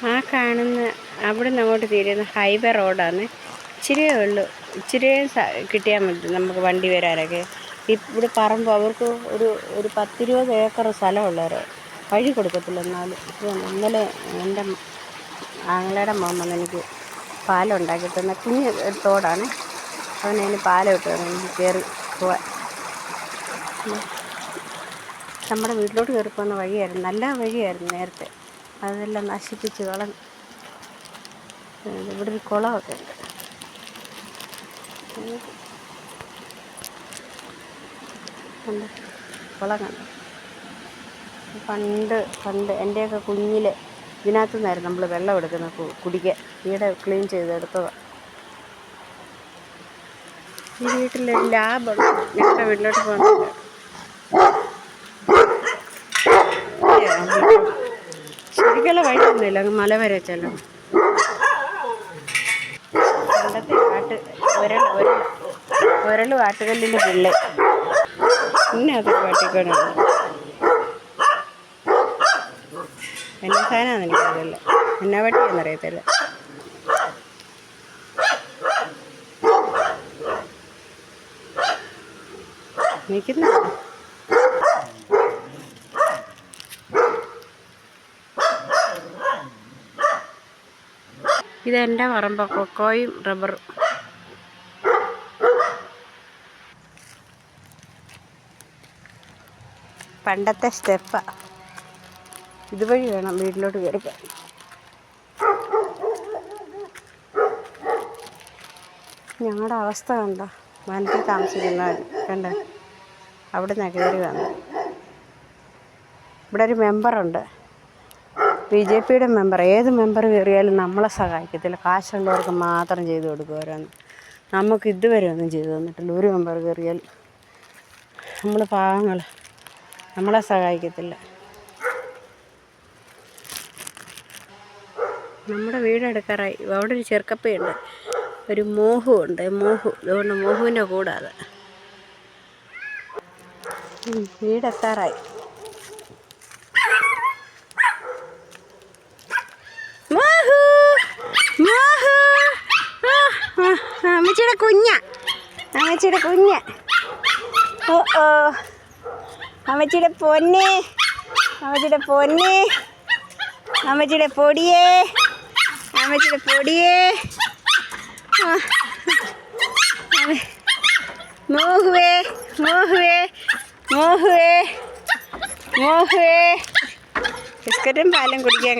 ആ കാണുന്ന അവിടെ നിന്ന് അങ്ങോട്ട് തിരിയുന്ന ഹൈവേ റോഡാണ്. ഇച്ചിരിയേ ഉള്ളൂ, ഇച്ചിരിയേ കിട്ടിയാൽ മതി നമുക്ക് വണ്ടി വരാനൊക്കെ. ഇവിടെ പറമ്പ് അവർക്ക് ഒരു 10-20 ഏക്കർ സ്ഥലമുള്ളവർ വഴി കൊടുക്കത്തില്ല. എന്നാലും ഇന്നലെ എൻ്റെ ആങ്ങളയുടെ മോൻ വന്ന് എനിക്ക് പാലം ഉണ്ടാക്കി തന്ന കുഞ്ഞ് തോടാണ്. അവനതിന് പാലം ഇട്ട് എനിക്ക് കയറി പോവാൻ. നമ്മുടെ വീട്ടിലോട്ട് കയറി പോകുന്ന വഴിയായിരുന്നു, നല്ല വഴിയായിരുന്നു നേരത്തെ. അതെല്ലാം നശിപ്പിച്ച് കളഞ്ഞു. ഇവിടെ ഒരു കുളമൊക്കെ ഉണ്ട്. കുളം കണ്ടു. പണ്ട് എൻ്റെയൊക്കെ കുഞ്ഞിൽ ഇതിനകത്തു നിന്നായിരുന്നു നമ്മൾ വെള്ളം എടുക്കുന്നത് കുടിക്കാൻ. ഈടെ ക്ലീൻ ചെയ്തെടുത്തതാണ്. ഈ വീട്ടിലൊരു ലാബുണ്ട്. ഞങ്ങളുടെ വീട്ടിലോട്ട് പോകുന്നത് ശരിക്കുള്ള വഴിയൊന്നുമില്ല, അങ്ങ് മല വരെ ചെല്ലണം. പണ്ടത്തെ ഒരൽ ആട്ടുകല്ലിൻ്റെ പിള്ളേ പിന്നെ അതൊക്കെ വാട്ടിക്കൊണ്ടാണ്. എന്നാ സാധനമാണെന്ന് എനിക്കറിയില്ല, എന്നാ വട്ടിയെന്നറിയത്തില്ല. നിൽക്കുന്ന ഇതെൻ്റെ പറമ്പ, കൊക്കോയും റബ്ബറും. പണ്ടത്തെ സ്റ്റെപ്പാ. ഇതുവഴി വേണം വീട്ടിലോട്ട് കയറിക്കാൻ. ഞങ്ങളുടെ അവസ്ഥ കണ്ടോ, വനത്തിൽ താമസിക്കുന്നവർ കണ്ട അവിടെ നിന്നാണ് കയറി വന്നത്. ഇവിടെ ഒരു മെമ്പറുണ്ട്, BJPയുടെ മെമ്പർ. ഏത് മെമ്പർ കയറിയാലും നമ്മളെ സഹായിക്കത്തില്ല. കാശുള്ളവർക്ക് മാത്രം ചെയ്തു കൊടുക്കുവരാന്ന്. നമുക്ക് ഇതുവരെ ഒന്നും ചെയ്തു തന്നിട്ടില്ല. ഒരു മെമ്പർ കയറിയാൽ നമ്മൾ പാവങ്ങൾ, നമ്മളെ സഹായിക്കത്തില്ല. നമ്മുടെ വീടെടുക്കാറായി. അവിടെ ഒരു ചെറുക്കപ്പയുണ്ട്, ഒരു മോഹുണ്ട്. അതുകൊണ്ട് മോഹുവിൻ്റെ കൂടാതെ വീടെത്താറായി. അമ്മച്ചിയുടെ കുഞ്ഞ്, ഓ അമ്മച്ചിയുടെ പൊന്നെ, അമ്മച്ചിയുടെ പൊടിയേ, മോഹുവേ ബിസ്ക്കറ്റും പാലും കുടിക്കാൻ